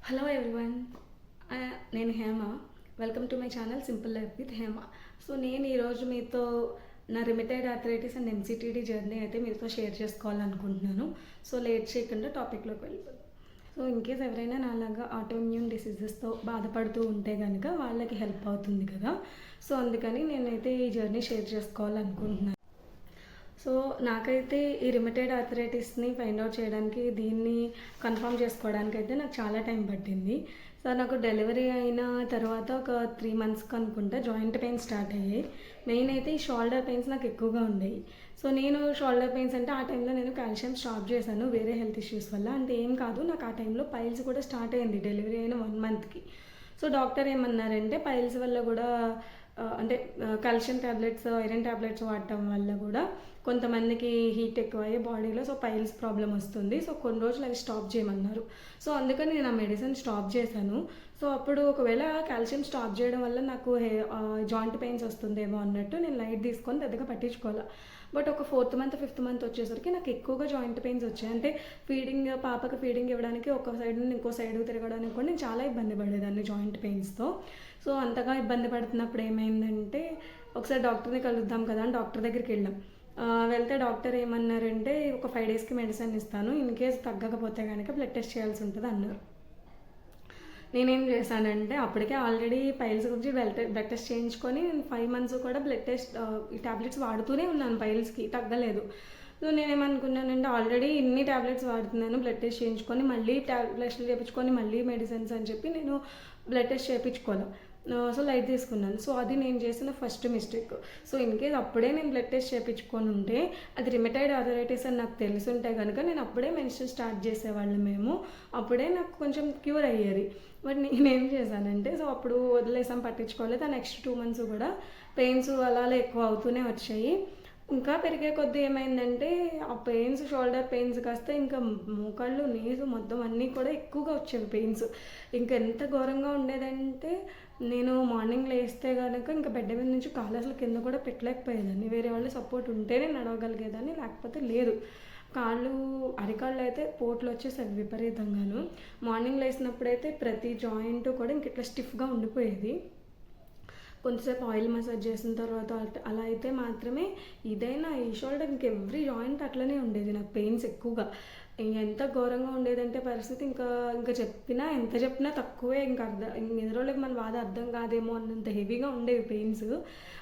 Hello everyone, నేను Hema. Welcome to my channel simple life with Hema. So నేను ఈరోజు మీతో నా రిమిటెడ్ ఆర్థరైటిస్ అండ్ ఎంసీటీడీ జర్నీ అయితే మీతో షేర్ చేసుకోవాలనుకుంటున్నాను. సో లేట్ చేయకుండా టాపిక్లోకి వెళ్ళిపోతాం. సో ఇన్ కేస్ ఎవరైనా నాలాగా ఆటోఇమ్యూన్ డిసీజెస్తో బాధపడుతూ ఉంటే కనుక వాళ్ళకి హెల్ప్ అవుతుంది కదా. సో అందుకని నేనైతే ఈ జర్నీ షేర్ చేసుకోవాలనుకుంటున్నాను. సో నాకైతే ఈ రిమిటెడ్ ఆర్థరైటిస్ని ఫైండ్ అవుట్ చేయడానికి, దీన్ని కన్ఫర్మ్ చేసుకోవడానికి అయితే నాకు చాలా టైం పట్టింది. సో నాకు డెలివరీ అయిన తర్వాత ఒక 3 మంత్స్కి అనుకుంటా జాయింట్ పెయిన్స్ స్టార్ట్ అయ్యాయి. మెయిన్ అయితే ఈ షోల్డర్ పెయిన్స్ నాకు ఎక్కువగా ఉండేవి. సో నేను షోల్డర్ పెయిన్స్ అంటే ఆ టైంలో నేను కాల్షియం స్టాప్ చేశాను వేరే హెల్త్ ఇష్యూస్ వల్ల. అంటే ఏం కాదు, నాకు ఆ టైంలో పైల్స్ కూడా స్టార్ట్ అయింది డెలివరీ అయిన 1 మంత్కి. సో డాక్టర్ ఏమన్నారంటే పైల్స్ వల్ల కూడా అంటే కాల్షియం ట్యాబ్లెట్స్, ఐరన్ ట్యాబ్లెట్స్ వాడటం వల్ల కూడా కొంతమందికి హీట్ ఎక్కువయ్యే బాడీలో, సో పైల్స్ ప్రాబ్లం వస్తుంది. సో కొన్ని రోజులు అవి స్టాప్ చేయమన్నారు. సో అందుకని నేను ఆ మెడిసిన్ స్టాప్ చేశాను. సో అప్పుడు ఒకవేళ కాల్షియం స్టాప్ చేయడం వల్ల నాకు జాయింట్ పెయిన్స్ వస్తుందేమో అన్నట్టు నేను లైట్ తీసుకొని పెద్దగా పట్టించుకోవాలి. బట్ ఒక 4th మంత్ 5th మంత్ వచ్చేసరికి నాకు ఎక్కువగా జాయింట్ పెయిన్స్ వచ్చాయి. అంటే పాపకి ఫీడింగ్ ఇవ్వడానికి ఒక సైడ్ నుండి ఇంకో సైడ్ తిరగడానికి కూడా నేను చాలా ఇబ్బంది పడేదాన్ని జాయింట్ పెయిన్స్తో. సో అంతగా ఇబ్బంది పడుతున్నప్పుడు ఏమైందంటే ఒకసారి డాక్టర్ని కలుద్దాం కదా అని డాక్టర్ దగ్గరికి వెళ్ళాం. వెళ్తే డాక్టర్ ఏమన్నారంటే ఒక 5 డేస్కి మెడిసిన్ ఇస్తాను, ఇన్ కేస్ తగ్గకపోతే కనుక బ్లడ్ టెస్ట్ చేయాల్సి ఉంటుంది అన్నారు. నేనేం చేశానంటే అప్పటికే ఆల్రెడీ పైల్స్ గురించి బ్లడ్ టెస్ట్ చేయించుకొని నేను 5 మంత్స్ కూడా బ్లడ్ టెస్ట్ ఈ ట్యాబ్లెట్స్ వాడుతూనే ఉన్నాను, పైల్స్కి తగ్గలేదు. సో నేనేమనుకున్నానంటే ఆల్రెడీ ఇన్ని ట్యాబ్లెట్స్ వాడుతున్నాను, బ్లడ్ టెస్ట్ చేయించుకొని మళ్ళీ టెస్ట్లు చేయించుకొని మళ్ళీ మెడిసిన్స్ అని చెప్పి నేను బ్లడ్ టెస్ట్ చేయించుకోవాలి. సో లైట్ తీసుకున్నాను. సో అది నేను చేసిన first mistake. So in case అప్పుడే నేను బ్లడ్ టెస్ట్ చేయించుకొని ఉంటే అది రిమిటెడ్ ఆర్థరైటిస్ అని నాకు తెలిసి ఉంటే కనుక నేను అప్పుడే మెడిసిన్ స్టార్ట్ చేసేవాళ్ళు మేము, అప్పుడే నాకు కొంచెం క్యూర్ అయ్యేది. బట్ నేనేం చేశానంటే సో అప్పుడు వదిలేసాం, పట్టించుకోలేదు. ఆ నెక్స్ట్ 2 మంత్స్ కూడా పెయిన్స్ అలా ఎక్కువ అవుతూనే వచ్చాయి. ఇంకా పెరిగే కొద్దీ ఏమైందంటే ఆ పెయిన్స్, షోల్డర్ పెయిన్స్ కాస్త ఇంకా మోకాళ్ళు, నీసు మొత్తం అన్నీ కూడా ఎక్కువగా వచ్చేవి పెయిన్స్. ఇంకా ఎంత ఘోరంగా ఉండేదంటే నేను మార్నింగ్ లేస్తే కనుక ఇంకా బెడ్ మీద నుంచి కాళ్ళు అసలు కింద కూడా పెట్టలేకపోయేదాన్ని. వేరే వాళ్ళు సపోర్ట్ ఉంటేనే నడవగలిగేదాన్ని, లేకపోతే లేదు. కాళ్ళు, అరికాళ్ళు అయితే పోట్లు వచ్చేసరి విపరీతంగాను. మార్నింగ్ లేసినప్పుడైతే ప్రతి జాయింట్ కూడా ఇంక ఇట్లా స్టిఫ్గా ఉండిపోయేది. కొంతసేపు ఆయిల్ మసాజ్ చేసిన తర్వాత అలా అయితే మాత్రమే ఇదైనా ఈ షోల్డర్ ఇంక ఎవ్రీ జాయింట్ అట్లనే ఉండేది. నాకు పెయిన్స్ ఎక్కువగా ఎంత ఘోరంగా ఉండేదంటే పరిస్థితి ఇంకా ఇంకా ఎంత చెప్పినా తక్కువే. ఇంకా ఎదురోళ్ళకి మన బాధ అర్థం కాదేమో అన్నంత హెవీగా ఉండేవి పెయిన్స్.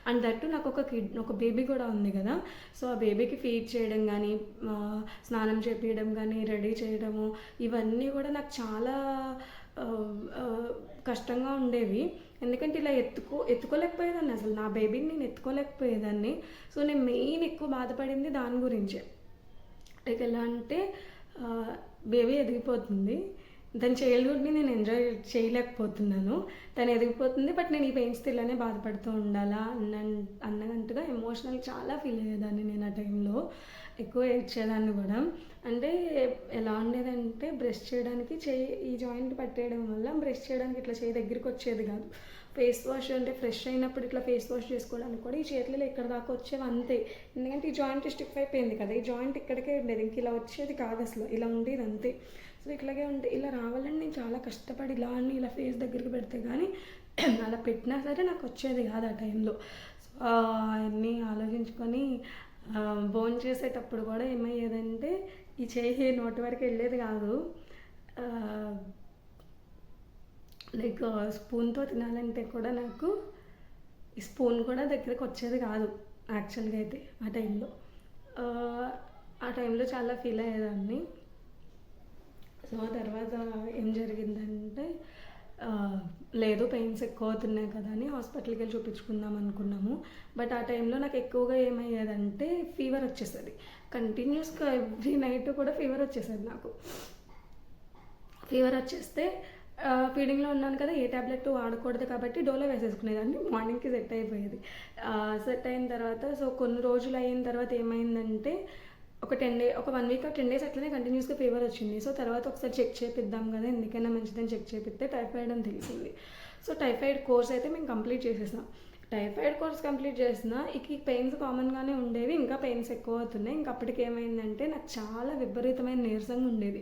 అండ్ దట్టు నాకు ఒక బేబీ కూడా ఉంది కదా. సో ఆ బేబీకి ఫీడ్ చేయడం కానీ, స్నానం చేపించడం కానీ, రెడీ చేయడము, ఇవన్నీ కూడా నాకు చాలా కష్టంగా ఉండేవి. ఎందుకంటే ఇలా ఎత్తుకోలేకపోయేదాన్ని, అసలు నా బేబీని నేను ఎత్తుకోలేకపోయేదాన్ని. సో నేను మెయిన్ ఎక్కువ బాధపడింది దాని గురించే. లైక్ ఎలా అంటే బేబీ ఎదిగిపోతుంది, దాని చైల్డ్హుడ్ని నేను ఎంజాయ్ చేయలేకపోతున్నాను. తను ఎదిగిపోతుంది, బట్ నేను ఈ పెయిన్స్తో ఇలానే బాధపడుతూ ఉండాలా అన్నట్టుగా ఎమోషనల్ చాలా ఫీల్ అయ్యేదాన్ని. నేను ఆ టైంలో ఎక్కువ ఏడ్చేదాన్ని కూడా. అంటే ఎలా ఉండేదంటే బ్రష్ చేయడానికి ఈ జాయింట్ పట్టేయడం వల్ల బ్రష్ చేయడానికి ఇట్లా చేయి దగ్గరికి వచ్చేది కాదు. ఫేస్ వాష్ అంటే ఫ్రెష్ అయినప్పుడు ఇట్లా ఫేస్ వాష్ చేసుకోవడానికి కూడా ఈ చేతులలో ఇక్కడ దాకా వచ్చేవి అంతే. ఎందుకంటే ఈ జాయింట్ స్టిఫ్ అయిపోయింది కదా, ఈ జాయింట్ ఇక్కడికే ఉండేది, ఇంక ఇలా వచ్చేది కాదు అసలు, ఇలా ఉండేది అంతే. సో ఇట్లాగే ఉంటే ఇలా రావాలని నేను చాలా కష్టపడి ఇలా అని ఇలా ఫేస్ దగ్గరికి పెడితే కానీ అలా పెట్టినా సరే నాకు వచ్చేది కాదు ఆ టైంలో. సో అన్నీ ఆలోచించుకొని భోజనం చేసేటప్పుడు కూడా ఏమయ్యేదంటే ఈ చేయి నోటి వరకు వెళ్ళేది కాదు. లైక్ స్పూన్తో తినాలంటే కూడా నాకు ఈ స్పూన్ కూడా దగ్గరికి వచ్చేది కాదు యాక్చువల్గా అయితే. ఆ టైంలో చాలా ఫీల్ అయ్యేదాన్ని. సో తర్వాత ఏం జరిగిందంటే లేదు పెయిన్స్ ఎక్కువ అవుతున్నాయి కదా అని హాస్పిటల్కి వెళ్ళి చూపించుకుందాం అనుకున్నాము. బట్ ఆ టైంలో నాకు ఎక్కువగా ఏమయ్యేదంటే ఫీవర్ వచ్చేసేది. కంటిన్యూస్గా ఎవ్రీ నైట్ కూడా ఫీవర్ వచ్చేసేది నాకు. ఫీవర్ వచ్చేస్తే ఫీడింగ్లో ఉన్నాను కదా, ఏ ట్యాబ్లెట్ వాడకూడదు కాబట్టి డోలో వేసేసుకునేదాన్ని. మార్నింగ్కి సెట్ అయిపోయేది. సెట్ అయిన తర్వాత సో కొన్ని రోజులు అయిన తర్వాత ఏమైందంటే ఒక 1 వీక్ 10 డేస్ అట్లనే కంటిన్యూస్గా ఫీవర్ వచ్చింది. సో తర్వాత ఒకసారి చెక్ చేపిద్దాం కదా, ఎందుకైనా మంచిదని చెక్ చేపిస్తే టైఫాయిడ్ అని తెలిసింది. సో టైఫాయిడ్ కోర్స్ అయితే మేము కంప్లీట్ చేసేసాం. టైఫాయిడ్ కోర్స్ కంప్లీట్ చేసిన ఈ పెయిన్స్ కామన్గానే ఉండేవి, ఇంకా పెయిన్స్ ఎక్కువ అవుతున్నాయి. ఇంకా అప్పటికి ఏమైందంటే నాకు చాలా విపరీతమైన నీరసంగా ఉండేది.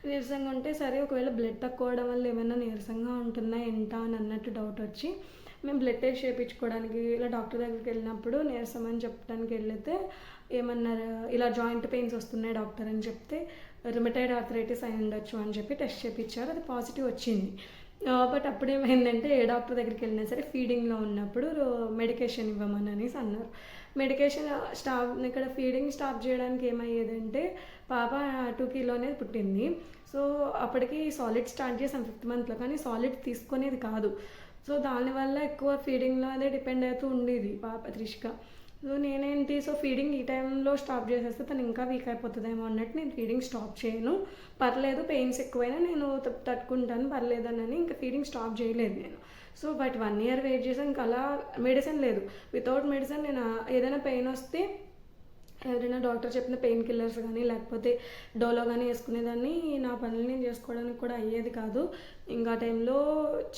నీరసంగా ఉంటే సరే ఒకవేళ బ్లడ్ తక్కువ అవడం వల్ల ఏమైనా నీరసంగా ఉంటుందా ఏంటా అని అన్నట్టు డౌట్ వచ్చి మేము బ్లడ్ టెస్ట్ చేయించుకోవడానికి ఇలా డాక్టర్ దగ్గరికి వెళ్ళినప్పుడు నీరసం అని చెప్పడానికి వెళ్తే ఏమన్నారు, ఇలా జాయింట్ పెయిన్స్ వస్తున్నాయి డాక్టర్ అని చెప్తే రుమటైడ్ ఆర్థరైటిస్ అయి ఉండొచ్చు అని చెప్పి టెస్ట్ చేయించారు. అది పాజిటివ్ వచ్చింది. బట్ అప్పుడు ఏమైందంటే ఏ డాక్టర్ దగ్గరికి వెళ్ళినా సరే ఫీడింగ్లో ఉన్నప్పుడు మెడికేషన్ ఇవ్వమని అనేసి అన్నారు. మెడికేషన్ ఇక్కడ ఫీడింగ్ స్టాప్ చేయడానికి ఏమయ్యేదంటే పాప 2 కిలోనే పుట్టింది. సో అప్పటికి సాలిడ్ స్టార్ట్ చేసాం 5th మంత్లో, కానీ సాలిడ్ తీసుకునేది కాదు. సో దానివల్ల ఎక్కువ ఫీడింగ్లో అదే డిపెండ్ అవుతూ ఉండేది పాప త్రిష్క. సో నేనేంటి, సో ఫీడింగ్ ఈ టైంలో స్టాప్ చేసేస్తే తను ఇంకా వీక్ అయిపోతుందేమో అన్నట్టు నేను ఫీడింగ్ స్టాప్ చేయను, పర్లేదు పెయిన్స్ ఎక్కువైనా నేను తట్టుకుంటాను పర్లేదనని ఇంకా ఫీడింగ్ స్టాప్ చేయలేదు నేను. సో బట్ 1 year వెయిట్ చేసాను. ఇంకా అలా మెడిసిన్ లేదు, వితౌట్ మెడిసిన్ నేను ఏదైనా పెయిన్ వస్తే ఎవరైనా డాక్టర్ చెప్పిన పెయిన్ కిల్లర్స్ కానీ లేకపోతే డోలో కానీ వేసుకునేదాన్ని. నా పనులు నేను చేసుకోవడానికి కూడా అయ్యేది కాదు. ఇంకా టైంలో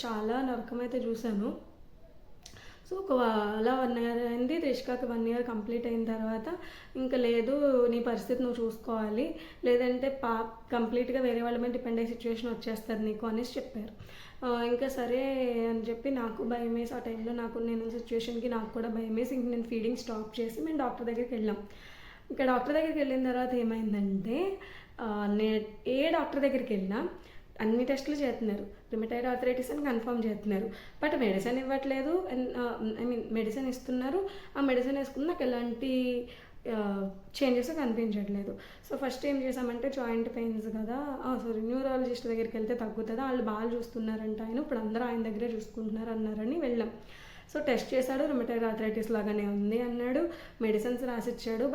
చాలా నరకం అయితే చూశాను. సో అలా 1 year అయింది. త్రిష్కకి 1 year కంప్లీట్ అయిన తర్వాత ఇంకా లేదు, నీ పరిస్థితి నువ్వు చూసుకోవాలి, లేదంటే కంప్లీట్గా వేరే వాళ్ళ మీద డిపెండ్ అయ్యే సిచ్యువేషన్ వచ్చేస్తుంది నీకు అనేసి చెప్పారు. ఇంకా సరే అని చెప్పి నాకు భయం వేసి ఆ టైంలో నేను సిచ్యువేషన్కి నాకు కూడా భయం వేసి ఇంక నేను ఫీడింగ్ స్టాప్ చేసి మేము డాక్టర్ దగ్గరికి వెళ్ళాం. ఇంకా డాక్టర్ దగ్గరికి వెళ్ళిన తర్వాత ఏమైందంటే ఏ డాక్టర్ దగ్గరికి వెళ్ళినా అన్ని టెస్టులు చేస్తున్నారు, రుమటైడ్ ఆర్థరైటిస్ అని కన్ఫర్మ్ చేస్తున్నారు, బట్ మెడిసిన్ ఇవ్వట్లేదు. మెడిసిన్ ఇస్తున్నారు, ఆ మెడిసిన్ వేసుకుని నాకు ఎలాంటి చేంజెస్ కనిపించట్లేదు. సో ఫస్ట్ ఏం చేసామంటే జాయింట్ పెయిన్స్ కదా, న్యూరాలజిస్ట్ దగ్గరికి వెళ్తే తగ్గుతుందా, వాళ్ళు బాగా చూస్తున్నారంట ఆయన, ఇప్పుడు అందరూ ఆయన దగ్గరే చూసుకుంటున్నారు అన్నారని వెళ్ళాం. సో టెస్ట్ చేశాడు, రుమటైడ్ ఆర్థరైటిస్ లాగానే ఉంది అన్నాడు, మెడిసిన్స్ రాసిచ్చారు.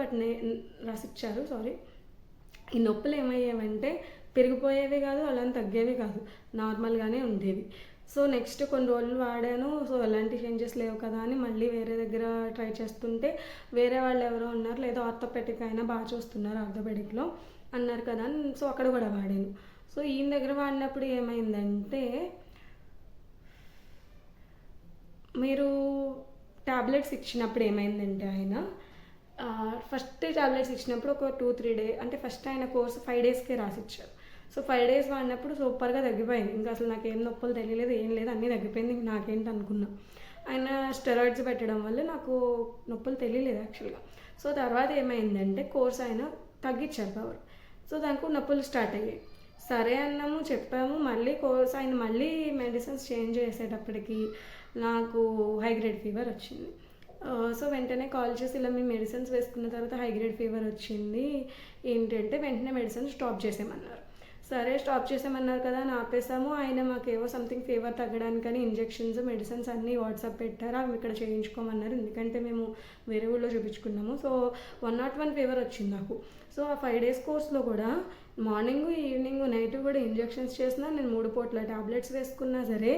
ఈ నొప్పులు ఏమయ్యేవంటే పెరిగిపోయేవి కాదు, అలా తగ్గేవి కాదు, నార్మల్గానే ఉండేవి. సో నెక్స్ట్ కొన్ని రోజులు వాడాను. సో ఎలాంటి చేంజెస్ లేవు కదా అని మళ్ళీ వేరే దగ్గర ట్రై చేస్తుంటే వేరే వాళ్ళు ఎవరో ఉన్నారు, లేదా ఆర్థోపెడిక్ అయినా బాగా చూస్తున్నారు ఆర్థోపెడిక్లో అన్నారు కదా అని సో అక్కడ కూడా వాడాను. సో ఈయన దగ్గర వాడినప్పుడు ఏమైందంటే మీరు ట్యాబ్లెట్స్ ఇచ్చినప్పుడు ఏమైందంటే ఆయన ఫస్ట్ ట్యాబ్లెట్స్ ఇచ్చినప్పుడు ఒక 2-3 days అంటే ఫస్ట్ ఆయన కోర్స్ 5 daysకే రాసిచ్చారు. సో 5 days వాడినప్పుడు సూపర్గా తగ్గిపోయింది. ఇంకా అసలు నాకు ఏం నొప్పులు తెలియలేదు, ఏం లేదు, అన్నీ తగ్గిపోయింది. ఇంక నాకేంటి అనుకున్నా. ఆయన స్టెరాయిడ్స్ పెట్టడం వల్ల నాకు నొప్పులు తెలియలేదు యాక్చువల్గా. సో తర్వాత ఏమైందంటే కోర్స్ ఆయన తగ్గించారు పవర్. సో దానికి నొప్పులు స్టార్ట్ అయ్యాయి. సరే అన్నాము, చెప్పాము. మళ్ళీ కోర్స్ ఆయన మళ్ళీ మెడిసిన్స్ చేంజ్ చేసేటప్పటికి నాకు హై గ్రేడ్ ఫీవర్ వచ్చింది. సో వెంటనే కాల్ చేసి ఇలా మీ మెడిసిన్స్ వేసుకున్న తర్వాత హై గ్రేడ్ ఫీవర్ వచ్చింది ఏంటంటే వెంటనే మెడిసిన్స్ స్టాప్ చేసేయమన్నారు. సరే స్టాప్ చేసామన్నారు కదా అని ఆపేసాము. ఆయన మాకేవో సంథింగ్ ఫీవర్ తగ్గడానికని ఇంజెక్షన్స్ మెడిసిన్స్ అన్నీ వాట్సాప్ పెట్టారు, అవి ఇక్కడ చేయించుకోమన్నారు. ఎందుకంటే మేము వేరే ఊళ్ళో చూపించుకున్నాము. సో 101 ఫీవర్ వచ్చింది నాకు. సో ఆ 5 days కోర్స్లో కూడా మార్నింగ్ ఈవినింగ్ నైట్ కూడా ఇంజెక్షన్స్ చేసినా, నేను 3 పూట్ల ట్యాబ్లెట్స్ వేసుకున్నా సరే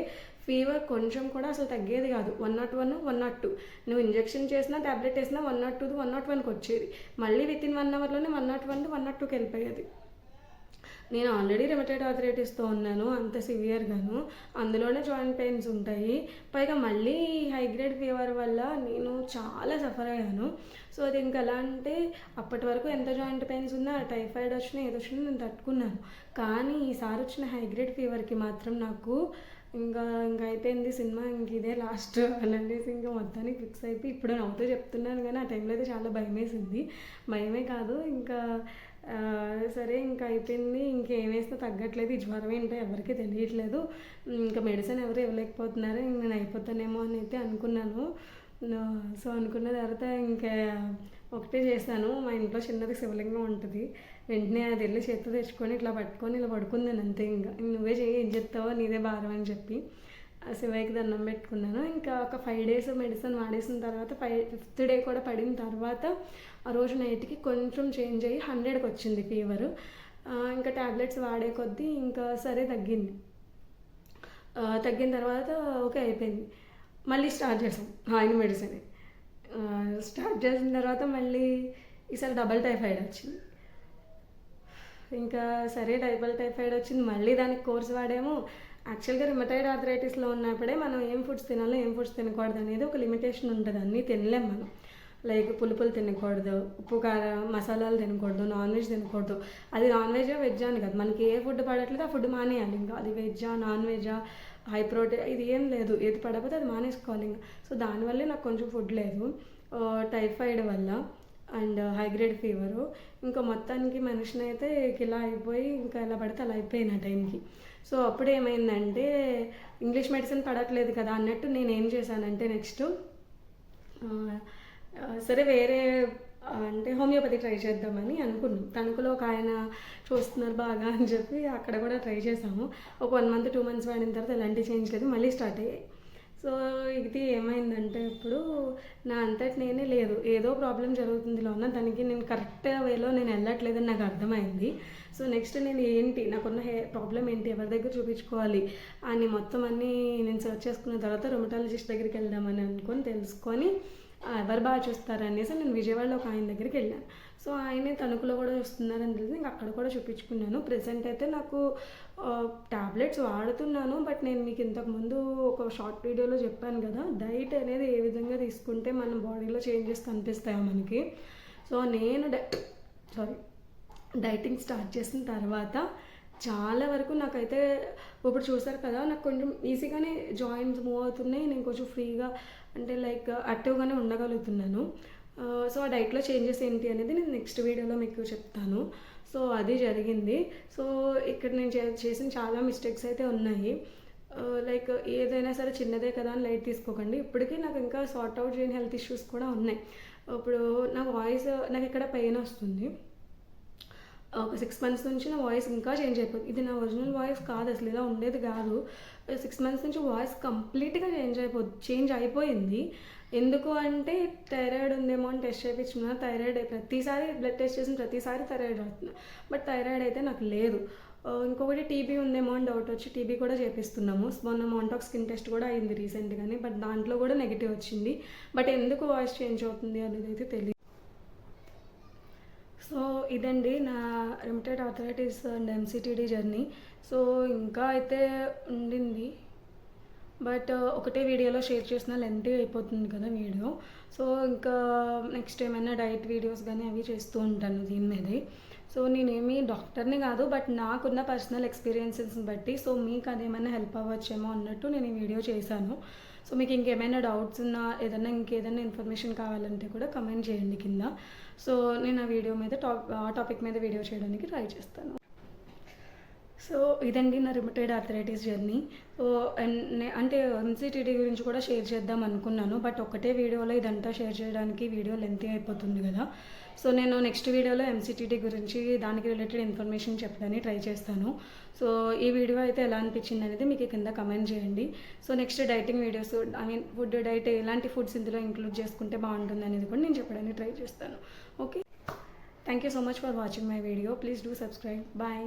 ఫీవర్ కొంచెం కూడా అసలు తగ్గేది కాదు. 101, 102 నువ్వు ఇంజెక్షన్ చేసినా ట్యాబ్లెట్ వేసినా 102, 101కి వచ్చేది. మళ్ళీ వితిన్ 1 hourలోనే 101, 102కి వెళ్ళిపోయేది. నేను ఆల్రెడీ రుమటైడ్ ఆర్థరైటిస్తో ఉన్నాను, అంత సివియర్గాను, అందులోనే జాయింట్ పెయిన్స్ ఉంటాయి. పైగా మళ్ళీ హై గ్రేడ్ ఫీవర్ వల్ల నేను చాలా సఫర్ అయ్యాను. సో అది ఇంకా ఎలా అంటే అప్పటి వరకు ఎంత జాయింట్ పెయిన్స్ ఉన్నా, టైఫాయిడ్ వచ్చినా ఏది వచ్చినా నేను తట్టుకున్నాను. కానీ ఈసారి వచ్చిన హై గ్రేడ్ ఫీవర్కి మాత్రం నాకు ఇంకా అయిపోయింది సినిమా, ఇంక ఇదే లాస్ట్ అనేసి ఇంకా మొత్తానికి ఫిక్స్ అయిపోయి ఇప్పుడు నవ్వుతూ చెప్తున్నాను. కానీ ఆ టైంలో అయితే చాలా భయం వేసింది. భయమే కాదు ఇంకా సరే ఇంకా అయిపోయింది. ఇంకేం వేసినా తగ్గట్లేదు, ఈ జ్వరం ఏంటో ఎవరికి తెలియట్లేదు, ఇంకా మెడిసిన్ ఎవరు ఇవ్వలేకపోతున్నారు, ఇంక నేను అయిపోతానేమో అని అయితే అనుకున్నాను. సో అనుకున్న తర్వాత ఇంకా ఒకటే చేశాను. మా ఇంట్లో చిన్నది శివలింగం ఉంటుంది, వెంటనే అది వెళ్ళి చేతితో తెచ్చుకొని ఇట్లా పట్టుకొని ఇలా పడుకుందాను అంతే. ఇంకా నువ్వే చేయి, ఏం చెప్తావో నీదే భారం అని చెప్పి శివయ్యకి దండం పెట్టుకున్నాను. ఇంకా ఒక 5 days మెడిసిన్ వాడేసిన తర్వాత 5th day కూడా పడిన తర్వాత ఆ రోజు నైట్కి కొంచెం చేంజ్ అయ్యి 100కి వచ్చింది ఫీవరు. ఇంకా ట్యాబ్లెట్స్ వాడే కొద్దీ ఇంకా సరే తగ్గింది. తగ్గిన తర్వాత ఓకే అయిపోయింది. మళ్ళీ స్టార్ట్ చేసాం ఆయన మెడిసిన్. స్టార్ట్ చేసిన తర్వాత మళ్ళీ ఈసారి డబల్ టైఫాయిడ్ వచ్చింది. ఇంకా సరే డబల్ టైఫాయిడ్ వచ్చింది, మళ్ళీ దానికి కోర్స్ వాడాము. యాక్చువల్గా రుమటైడ్ ఆర్థరైటిస్లో ఉన్నప్పుడే మనం ఏం ఫుడ్స్ తినాలో ఏం ఫుడ్స్ తినకూడదు అనేది ఒక లిమిటేషన్ ఉంటుంది, అన్నీ తినలేం మనం. లైక్ పులుపులు తినకూడదు, ఉప్పు కారం మసాలాలు తినకూడదు, నాన్ వెజ్ తినకూడదు. అది నాన్ వెజ్జా వెజ్జా అని కాదు, మనకి ఏ ఫుడ్ పడట్లేదు ఆ ఫుడ్ మానేయాలి. ఇంకా అది వెజ్జా నాన్ వెజ్జా హై ప్రోటీన్ ఇది ఏం లేదు, ఏది పడకపోతే అది మానేసుకోవాలి ఇంకా. సో దానివల్లే నాకు కొంచెం ఫుడ్ లేదు, టైఫాయిడ్ వల్ల అండ్ హై గ్రేడ్ ఫీవరు. ఇంకా మొత్తానికి మనిషిని అయితే ఇలా అయిపోయి ఇంకా ఎలా పడితే అలా అయిపోయిన టైంకి. సో అప్పుడు ఏమైందంటే ఇంగ్లీష్ మెడిసిన్ పడట్లేదు కదా అన్నట్టు నేను ఏం చేశానంటే నెక్స్ట్ సరే వేరే అంటే హోమియోపతి ట్రై చేద్దామని అనుకున్నాం. తణుకులో ఒక ఆయన చూస్తున్నారు బాగా అని చెప్పి అక్కడ కూడా ట్రై చేసాము. ఒక 1 మంత్ 2 మంత్స్ వాడిన తర్వాత ఎలాంటి చేంజ్ లేదు, మళ్ళీ స్టార్ట్ అయ్యాయి. సో ఇది ఏమైందంటే ఇప్పుడు నా అంతటి నేనే లేదు, ఏదో ప్రాబ్లం జరుగుతుంది లోన, దానికి నేను కరెక్ట్ వేలో నేను వెళ్ళట్లేదని నాకు అర్థమైంది. సో నెక్స్ట్ నేను ఏంటి నాకున్న ప్రాబ్లం ఏంటి, ఎవరి దగ్గర చూపించుకోవాలి అని మొత్తం అన్నీ నేను సెర్చ్ చేసుకున్న తర్వాత రొమటాలజిస్ట్ దగ్గరికి వెళ్దామని అనుకొని తెలుసుకొని ఎవరు బాగా చూస్తారు అనేసి నేను విజయవాడలో ఒక ఆయన దగ్గరికి వెళ్ళాను. సో ఆయనే తణుకులో కూడా చూస్తున్నారని తెలిసి ఇంకా అక్కడ కూడా చూపించుకున్నాను. ప్రెసెంట్ అయితే నాకు టాబ్లెట్స్ వాడుతున్నాను, బట్ నేను మీకు ఇంతకుముందు ఒక షార్ట్ వీడియోలో చెప్పాను కదా డైట్ అనేది ఏ విధంగా తీసుకుంటే మన బాడీలో చేంజెస్ కనిపిస్తాయో మనకి. సో నేను డైటింగ్ స్టార్ట్ చేసిన తర్వాత చాలా వరకు నాకైతే ఇప్పుడు చూసారు కదా నాకు కొంచెం ఈజీగానే జాయింట్స్ మూవ్ అవుతున్నాయి, నేను కొంచెం ఫ్రీగా అంటే లైక్ యాక్టివ్గానే ఉండగలుగుతున్నాను. సో ఆ డైట్లో చేంజెస్ ఏంటి అనేది నేను నెక్స్ట్ వీడియోలో మీకు చెప్తాను. సో అది జరిగింది. సో ఇక్కడ నేను చేసిన చాలా మిస్టేక్స్ అయితే ఉన్నాయి. లైక్ ఏదైనా సరే చిన్నదే కదా అని లైట్ తీసుకోకండి. ఇప్పటికీ నాకు ఇంకా సార్ట్ అవుట్ చేయని హెల్త్ ఇష్యూస్ కూడా ఉన్నాయి. ఇప్పుడు నా వాయిస్ నాకు ఇక్కడ పెయిన్ వస్తుంది, ఒక 6 months నుంచి నా వాయిస్ ఇంకా చేంజ్ అయిపోయింది. ఇది నా ఒరిజినల్ వాయిస్ కాదు, అసలు ఇలా ఉండేది కాదు. 6 months నుంచి వాయిస్ కంప్లీట్గా చేంజ్ అయిపోయింది. ఎందుకు అంటే థైరాయిడ్ ఉందేమో అని టెస్ట్ చేయించుకున్నా, థైరాయిడ్ ప్రతిసారి బ్లడ్ టెస్ట్ చేసిన ప్రతిసారి థైరాయిడ్ అవుతున్నా, బట్ థైరాయిడ్ అయితే నాకు లేదు. ఇంకొకటి టీబీ ఉందేమో అని డౌట్ వచ్చి టీబీ కూడా చేపిస్తున్నాము. మొన్న మాంటాక్ స్కిన్ టెస్ట్ కూడా అయింది రీసెంట్గానే, బట్ దాంట్లో కూడా నెగిటివ్ వచ్చింది. బట్ ఎందుకు వాయిస్ చేంజ్ అవుతుంది అనేది అయితే తెలియదు. సో ఇదండి నా remitted arthritis and ఎంసీటీడీ journey. So ఇంకా అయితే ఉండింది, బట్ ఒకటే వీడియోలో షేర్ చేసిన లెంతీ అయిపోతుంది కదా వీడియో. సో ఇంకా నెక్స్ట్ ఏమైనా డైట్ వీడియోస్ కానీ అవి చేస్తూ ఉంటాను దీని మీదే. సో నేనేమి డాక్టర్ని కాదు, బట్ నాకున్న పర్సనల్ ఎక్స్పీరియన్సెస్ని బట్టి సో మీకు అదేమైనా హెల్ప్ అవ్వచ్చేమో అన్నట్టు నేను ఈ వీడియో చేశాను. సో మీకు ఇంకేమైనా డౌట్స్ ఉన్నా ఇంకేదైనా ఇన్ఫర్మేషన్ కావాలంటే కూడా కమెంట్ చేయండి కింద. సో నేను ఆ వీడియో మీద టాపిక్ మీద వీడియో చేయడానికి ట్రై చేస్తాను. సో ఇదండి నా రిమిటెడ్ ఆర్థరైటిస్ జర్నీ. సో అంటే ఎంసీటీడీ గురించి కూడా షేర్ చేద్దాం అనుకున్నాను, బట్ ఒకటే వీడియోలో ఇదంతా షేర్ చేయడానికి వీడియో లెంతీ అయిపోతుంది కదా. సో నేను నెక్స్ట్ వీడియోలో ఎంసీటీడీ గురించి దానికి రిలేటెడ్ ఇన్ఫర్మేషన్ చెప్పడానికి ట్రై చేస్తాను. సో ఈ వీడియో అయితే ఎలా అనిపించింది అనేది మీకు కింద కమెంట్ చేయండి. So next dieting videos food diet ఎలాంటి ఫుడ్స్ ఇందులో ఇంక్లూడ్ చేసుకుంటే బాగుంటుంది అనేది కూడా నేను చెప్పడానికి ట్రై చేస్తాను. Okay, thank you so much for watching my video. Please do subscribe. Bye.